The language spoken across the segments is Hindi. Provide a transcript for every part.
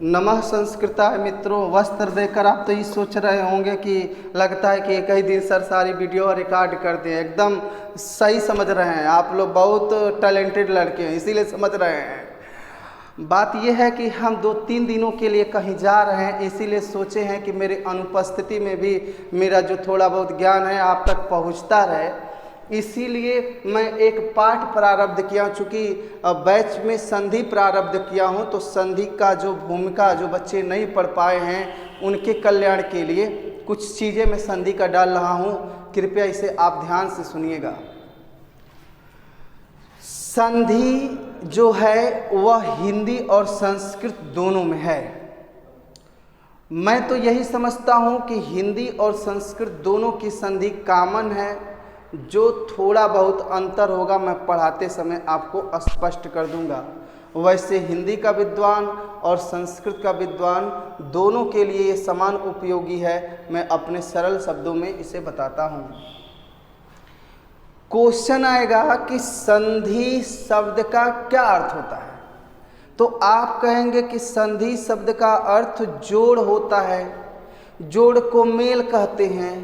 नमः संस्कृताय मित्रों। वस्त्र देकर आप तो ये सोच रहे होंगे कि लगता है कि एक ही दिन सर सारी वीडियो रिकॉर्ड कर दें। एकदम सही समझ रहे हैं आप लोग, बहुत टैलेंटेड लड़के हैं इसीलिए समझ रहे हैं। बात यह है कि हम 2-3 दिनों के लिए कहीं जा रहे हैं, इसीलिए सोचे हैं कि मेरी अनुपस्थिति में भी मेरा जो थोड़ा बहुत ज्ञान है आप तक पहुंचता रहे। इसीलिए मैं एक पाठ प्रारब्ध किया, चूँकि बैच में संधि प्रारब्ध किया हूं, तो संधि का जो भूमिका जो बच्चे नहीं पढ़ पाए हैं उनके कल्याण के लिए कुछ चीज़ें मैं संधि का डाल रहा हूं। कृपया इसे आप ध्यान से सुनिएगा। संधि जो है वह हिंदी और संस्कृत दोनों में है। मैं तो यही समझता हूं कि हिंदी और संस्कृत दोनों की संधि कॉमन है। जो थोड़ा बहुत अंतर होगा मैं पढ़ाते समय आपको स्पष्ट कर दूंगा। वैसे हिंदी का विद्वान और संस्कृत का विद्वान दोनों के लिए ये समान उपयोगी है। मैं अपने सरल शब्दों में इसे बताता हूँ। क्वेश्चन आएगा कि संधि शब्द का क्या अर्थ होता है, तो आप कहेंगे कि संधि शब्द का अर्थ जोड़ होता है। जोड़ को मेल कहते हैं,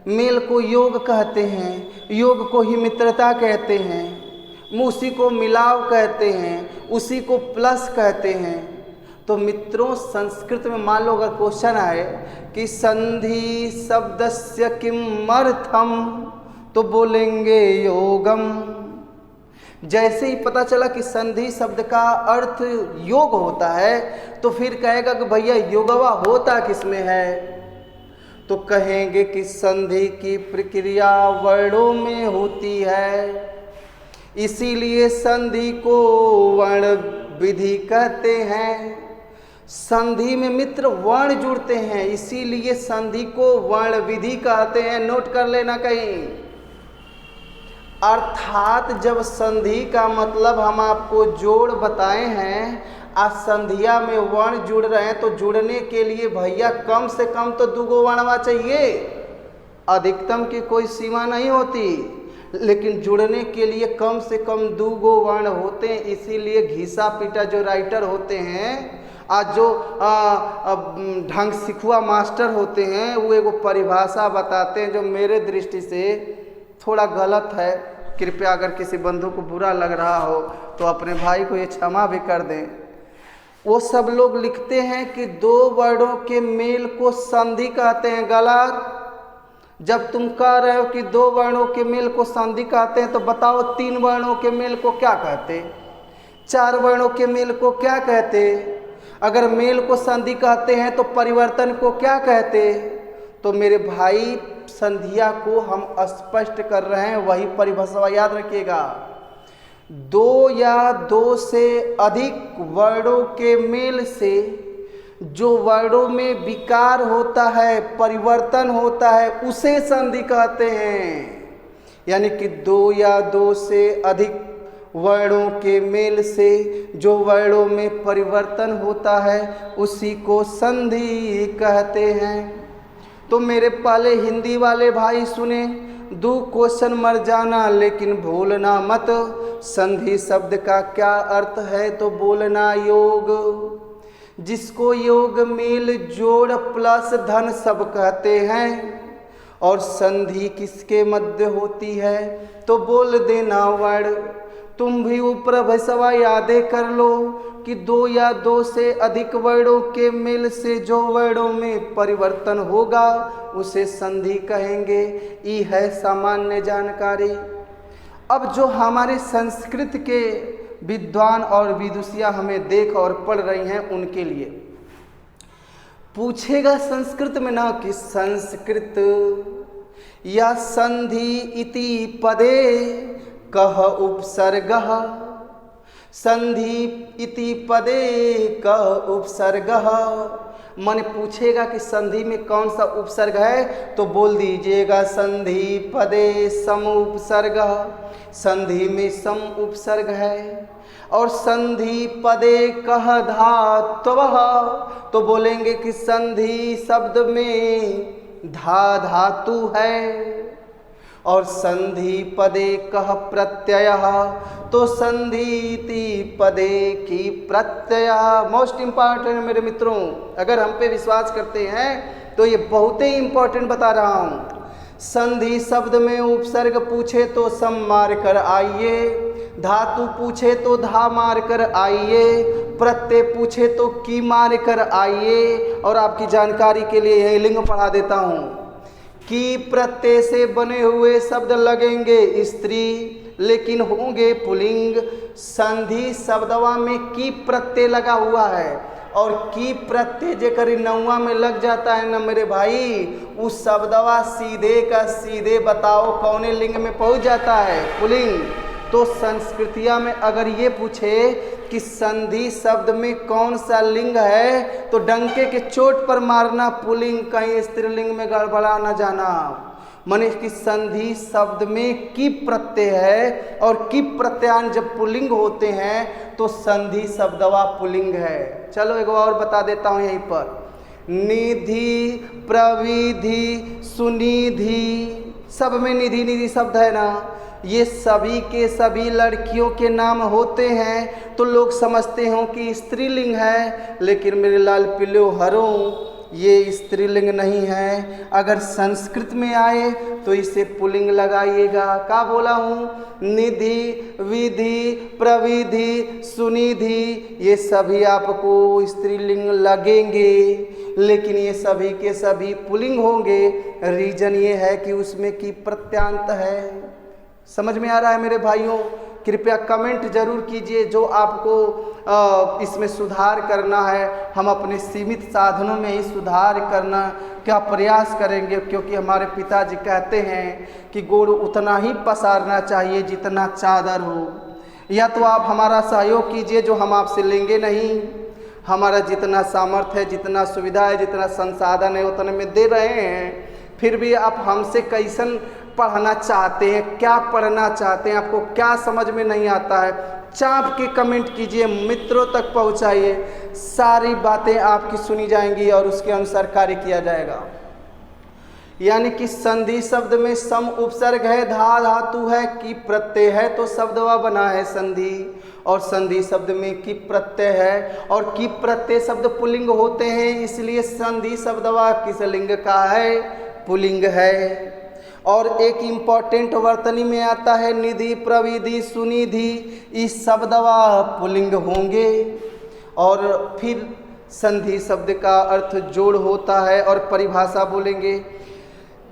मेल को योग कहते हैं, योग को ही मित्रता कहते हैं, उसी को मिलाव कहते हैं, उसी को प्लस कहते हैं। तो मित्रों संस्कृत में मान लो अगर क्वेश्चन आए कि संधि शब्दस्य किमर्थम, तो बोलेंगे योगम। जैसे ही पता चला कि संधि शब्द का अर्थ योग होता है तो फिर कहेगा कि भैया योगवा होता किसमें है, तो कहेंगे कि संधि की प्रक्रिया वर्णों में होती है, इसीलिए संधि को वर्ण विधि कहते हैं। संधि में मित्र वर्ण जुड़ते हैं, इसीलिए संधि को वर्ण विधि कहते हैं। नोट कर लेना कहीं। अर्थात जब संधि का मतलब हम आपको जोड़ बताए हैं, आज संधिया में वर्ण जुड़ रहे हैं, तो जुड़ने के लिए भैया कम से कम तो 2 वर्णवा चाहिए। अधिकतम की कोई सीमा नहीं होती, लेकिन जुड़ने के लिए कम से कम 2 वर्ण होते हैं। इसीलिए घिसा पीटा जो राइटर होते हैं, आज जो ढंग सिखुआ मास्टर होते हैं, वो एगो परिभाषा बताते हैं जो मेरे दृष्टि से थोड़ा गलत है। कृपया अगर किसी बंधु को बुरा लग रहा हो तो अपने भाई को ये क्षमा भी कर दें। वो सब लोग लिखते हैं कि 2 वर्णों के मेल को संधि कहते हैं। गलत। जब तुम कह रहे हो कि 2 वर्णों के मेल को संधि कहते हैं, तो बताओ 3 वर्णों के मेल को क्या कहते, 4 वर्णों के मेल को क्या कहते। अगर मेल को संधि कहते हैं तो परिवर्तन को क्या कहते। तो मेरे भाई संधिया को हम स्पष्ट कर रहे हैं, वही परिभाषा याद रखिएगा। 2 या 2 से अधिक वर्णों के मेल से जो वर्णों में विकार होता है, परिवर्तन होता है, उसे संधि कहते हैं। यानी कि 2 या 2 से अधिक वर्णों के मेल से जो वर्णों में परिवर्तन होता है उसी को संधि कहते हैं। तो मेरे पहले हिंदी वाले भाई सुने, 2 क्वेश्चन मर जाना लेकिन भूलना मत। संधि शब्द का क्या अर्थ है, तो बोलना योग, जिसको योग मेल जोड़ प्लस धन सब कहते हैं। और संधि किसके मध्य होती है, तो बोल देना वर्ण। तुम भी ऊपर भैसवा यादें कर लो कि 2 या 2 से अधिक वर्णों के मेल से जो वर्णों में परिवर्तन होगा उसे संधि कहेंगे। ये है सामान्य जानकारी। अब जो हमारे संस्कृत के विद्वान और विदुषियाँ हमें देख और पढ़ रही हैं उनके लिए पूछेगा संस्कृत में ना कि संस्कृत या संधि इति पदे कह उपसर्गः, संधि इति पदे कह उपसर्गः। मन पूछेगा कि संधि में कौन सा उपसर्ग है, तो बोल दीजिएगा संधि पदे सम उपसर्गः। संधि में सम उपसर्ग है। और संधि पदे कह धातवः, तो बोलेंगे कि संधि शब्द में धा धातु है। और संधि पदे कह प्रत्यय, तो संधीति पदे की प्रत्यय। मोस्ट इंपॉर्टेंट मेरे मित्रों, अगर हम पे विश्वास करते हैं तो ये बहुत ही इंपॉर्टेंट बता रहा हूँ। संधि शब्द में उपसर्ग पूछे तो सम मार कर आइए, धातु पूछे तो धा मार कर आइए, प्रत्यय पूछे तो की मार कर आइए। और आपकी जानकारी के लिए यही लिंग पढ़ा देता हूँ। की प्रत्यय से बने हुए शब्द लगेंगे स्त्री लेकिन होंगे पुल्लिंग। संधि शब्दवा में की प्रत्यय लगा हुआ है और की प्रत्यय जेकर नौवा में लग जाता है ना मेरे भाई, उस शब्दवा सीधे का सीधे बताओ कौने लिंग में पहुंच जाता है? पुल्लिंग। तो संस्कृतिया में अगर ये पूछे कि संधि शब्द में कौन सा लिंग है तो डंके के चोट पर मारना पुल्लिंग, कहीं स्त्रीलिंग में गड़बड़ा न जाना। माने कि संधि शब्द में की प्रत्यय है और की प्रत्यान जब पुल्लिंग होते हैं तो संधि शब्दवा पुल्लिंग है। चलो एक और बता देता हूँ यहीं पर। निधि, प्रविधि, सुनिधि, सब में निधि निधि शब्द है ना, ये सभी के सभी लड़कियों के नाम होते हैं तो लोग समझते हो कि स्त्रीलिंग है, लेकिन मेरे लाल पिल्लो हरों ये स्त्रीलिंग नहीं है। अगर संस्कृत में आए तो इसे पुल्लिंग लगाइएगा। क्या बोला हूँ? निधि, विधि, प्रविधि, सुनिधि, ये सभी आपको स्त्रीलिंग लगेंगे लेकिन ये सभी के सभी पुल्लिंग होंगे। रीजन ये है कि उसमें की प्रत्यांत है। समझ में आ रहा है मेरे भाइयों? कृपया कमेंट जरूर कीजिए जो आपको इसमें सुधार करना है। हम अपने सीमित साधनों में ही सुधार करना का प्रयास करेंगे, क्योंकि हमारे पिताजी कहते हैं कि गुड़ उतना ही पसारना चाहिए जितना चादर हो। या तो आप हमारा सहयोग कीजिए जो हम आपसे लेंगे नहीं। हमारा जितना सामर्थ्य है, जितना सुविधा है, जितना संसाधन है उतने में दे रहे हैं, फिर भी आप हमसे कैसन पढ़ना चाहते हैं, क्या पढ़ना चाहते हैं, आपको क्या समझ में नहीं आता है, चाप के कमेंट कीजिए, मित्रों तक पहुंचाइए। सारी बातें आपकी सुनी जाएंगी और उसके अनुसार कार्य किया जाएगा। यानी कि संधि शब्द में सम उपसर्ग है, धा धातु है, की प्रत्यय है तो शब्दवा बना है संधि। और संधि शब्द में की प्रत्यय है और की प्रत्यय शब्द पुल्लिंग होते हैं, इसलिए संधि शब्दवा किस लिंग का है? पुल्लिंग है। और एक इम्पॉर्टेंट वर्तनी में आता है निधि, प्रविधि, सुनिधि, इस शब्दवा पुल्लिंग होंगे। और फिर संधि शब्द का अर्थ जोड़ होता है और परिभाषा बोलेंगे।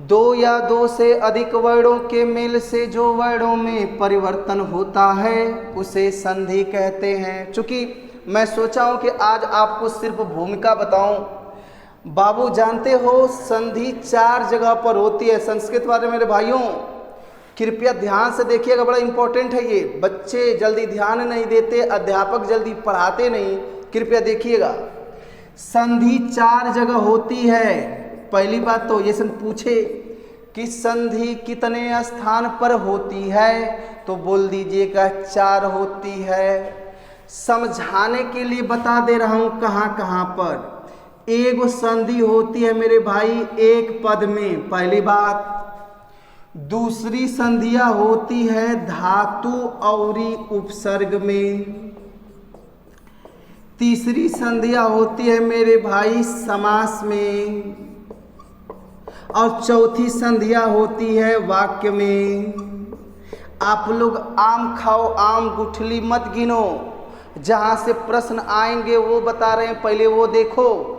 दो या दो से अधिक वर्णों के मेल से जो वर्णों में परिवर्तन होता है उसे संधि कहते हैं। चूँकि मैं सोचा हूँ कि आज आपको सिर्फ भूमिका बताऊँ। बाबू जानते हो संधि 4 जगह पर होती है। संस्कृत वाले मेरे भाइयों कृपया ध्यान से देखिएगा, बड़ा इंपॉर्टेंट है ये। बच्चे जल्दी ध्यान नहीं देते, अध्यापक जल्दी पढ़ाते नहीं, कृपया देखिएगा। संधि 4 जगह होती है। पहली बात तो ये पूछे कि संधि कितने स्थान पर होती है तो बोल दीजिएगा 4 होती है। समझाने के लिए बता दे रहा हूँ कहाँ कहाँ पर। एक संधि होती है मेरे भाई एक पद में, पहली बात। दूसरी संधिया होती है धातु औरी उपसर्ग में। तीसरी संधिया होती है मेरे भाई समास में। और चौथी संधिया होती है वाक्य में। आप लोग आम खाओ आम गुठली मत गिनो, जहाँ से प्रश्न आएंगे वो बता रहे हैं, पहले वो देखो।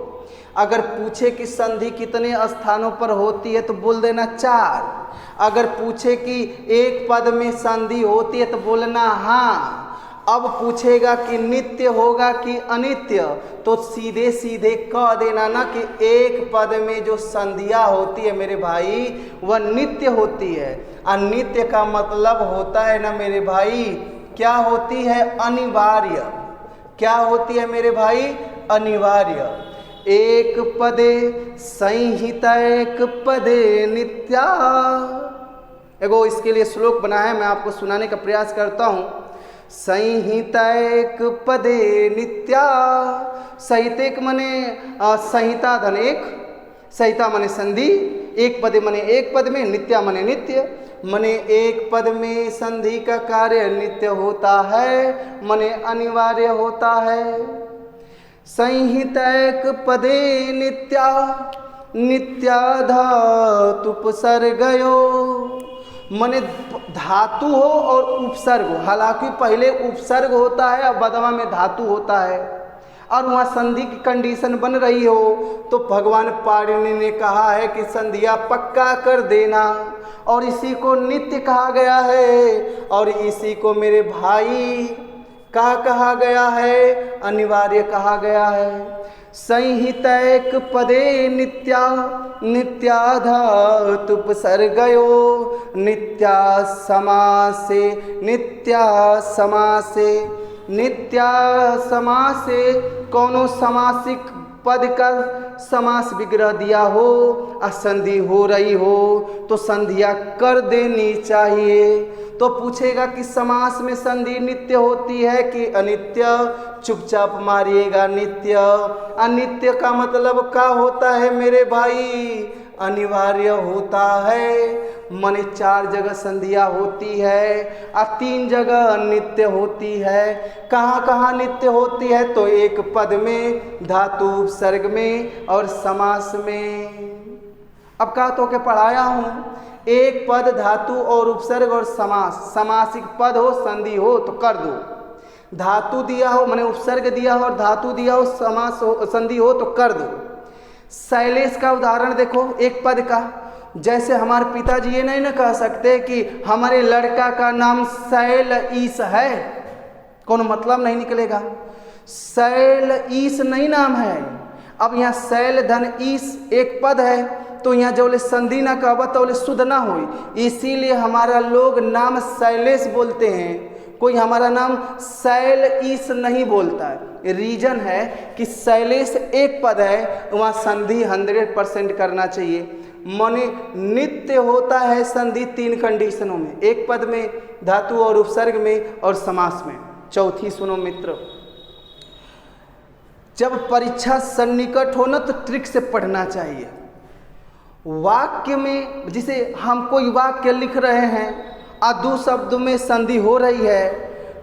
अगर पूछे कि संधि कितने स्थानों पर होती है तो बोल देना 4। अगर पूछे कि एक पद में संधि होती है तो बोलना हाँ। अब पूछेगा कि नित्य होगा कि अनित्य तो सीधे सीधे कह देना ना कि एक पद में जो संधिया होती है मेरे भाई वह नित्य होती है। अनित्य का मतलब होता है ना मेरे भाई, क्या होती है? अनिवार्य। क्या होती है मेरे भाई? अनिवार्य। एक पदे संहिता एक पदे नित्या। एगो इसके लिए श्लोक बना है, मैं आपको सुनाने का प्रयास करता हूँ। संहिता एक पदे नित्या। संहिता एक मने संहिता धन एक, संहिता मने संधि, एक पदे मने एक पद में, नित्या मने नित्य। मने एक पद में संधि का कार्य नित्य होता है, मने अनिवार्य होता है। संहितैक पदे नित्या नित्या धातुपसर्गयो, मने धातु हो और उपसर्ग हो। हालांकि पहले उपसर्ग होता है और बदवा में धातु होता है और वहाँ संधि की कंडीशन बन रही हो, तो भगवान पाणिनि ने कहा है कि संधिया पक्का कर देना, और इसी को नित्य कहा गया है, और इसी को मेरे भाई क्या कहा गया है, अनिवार्य कहा गया है। संहितैक पदे नित्या नित्या धातुपसर्गयो, नित्या समासे नित्या समासे, नित्या समासे कौनो समासिक पद का समास विग्रह दिया हो, असंधि हो रही हो तो संधिया कर देनी चाहिए। तो पूछेगा कि समास में संधि नित्य होती है कि अनित्य, चुपचाप मारिएगा नित्य। अनित्य का मतलब क्या होता है मेरे भाई, अनिवार्य होता है। माने 4 जगह संधिया होती है और 3 जगह नित्य होती है। कहाँ कहाँ नित्य होती है, तो एक पद में, धातु उपसर्ग में और समास में। अब कहा तो के पढ़ाया हूँ, एक पद धातु और उपसर्ग और समास, समासिक पद हो संधि हो तो कर दो, धातु दिया हो माने उपसर्ग दिया हो और धातु दिया हो, समास हो संधि हो तो कर दो। शैलेश का उदाहरण देखो, एक पद का, जैसे हमारे पिताजी ये नहीं ना कह सकते कि हमारे लड़का का नाम शैल ईस है, कौन मतलब नहीं निकलेगा। शैल ईस नहीं नाम है। अब यहाँ शैल धन ईस एक पद है, तो यहाँ जो संधि ना कहबा तो शुद्ध ना हो, इसीलिए हमारा लोग नाम शैलेश बोलते हैं, कोई हमारा नाम शैल ईस नहीं बोलता है। रीजन है कि शैलेश एक पद है, वहाँ संधि 100% करना चाहिए। माने नित्य होता है संधि 3 कंडीशनों में, एक पद में, धातु और उपसर्ग में और समास में। चौथी सुनो मित्र, जब परीक्षा सन्निकट हो ना तो ट्रिक से पढ़ना चाहिए। वाक्य में जिसे हम कोई वाक्य लिख रहे हैं और 2 शब्दों में संधि हो रही है,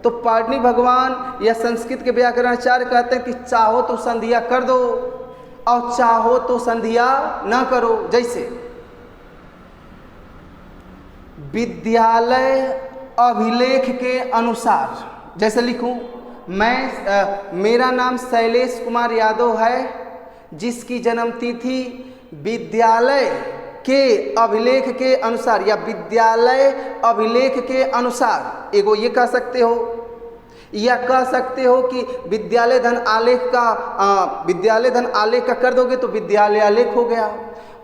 तो पाणिनि भगवान या संस्कृत के व्याकरणाचार्य कहते हैं कि चाहो तो संधिया कर दो और चाहो तो संधिया ना करो। जैसे विद्यालय अभिलेख के अनुसार, जैसे लिखूं मैं, मेरा नाम शैलेश कुमार यादव है, जिसकी जन्म तिथि विद्यालय के अभिलेख के अनुसार या विद्यालय अभिलेख के अनुसार, एगो ये कह सकते हो, या कह सकते हो कि विद्यालय धन आलेख का, विद्यालय धन आलेख का कर दोगे तो विद्यालय आलेख हो गया।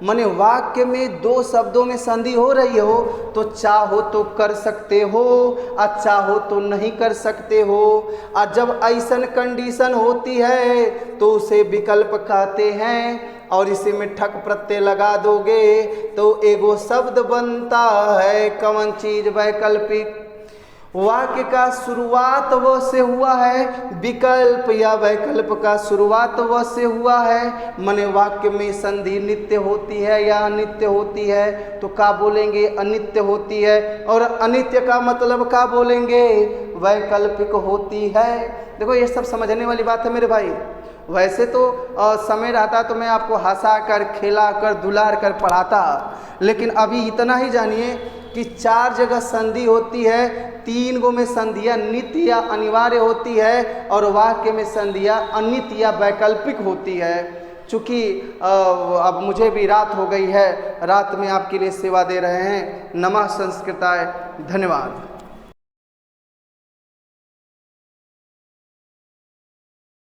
माने वाक्य में 2 शब्दों में संधि हो रही हो तो चाहो तो कर सकते हो और चाहो तो नहीं कर सकते हो। और जब ऐसन कंडीशन होती है तो उसे विकल्प कहते हैं, और इसी में ठक प्रत्यय लगा दोगे तो एगो शब्द बनता है, कौन चीज, वैकल्पिक। वाक्य का शुरुआत व से हुआ है, विकल्प या वैकल्प का शुरुआत व से हुआ है। माने वाक्य में संधि नित्य होती है या अनित्य होती है, तो क्या बोलेंगे, अनित्य होती है। और अनित्य का मतलब क्या बोलेंगे, वैकल्पिक होती है। देखो ये सब समझने वाली बात है मेरे भाई। वैसे तो समय रहता तो मैं आपको हंसा कर, खेला कर, दुलार कर पढ़ाता, लेकिन अभी इतना ही जानिए कि 4 जगह संधि होती है, 3 गो में संधियाँ नित्य या अनिवार्य होती है और वाक्य में संधियाँ अनित्य या वैकल्पिक होती है। चूँकि अब मुझे भी रात हो गई है, रात में आपके लिए सेवा दे रहे हैं। नमः संस्कृताय, धन्यवाद।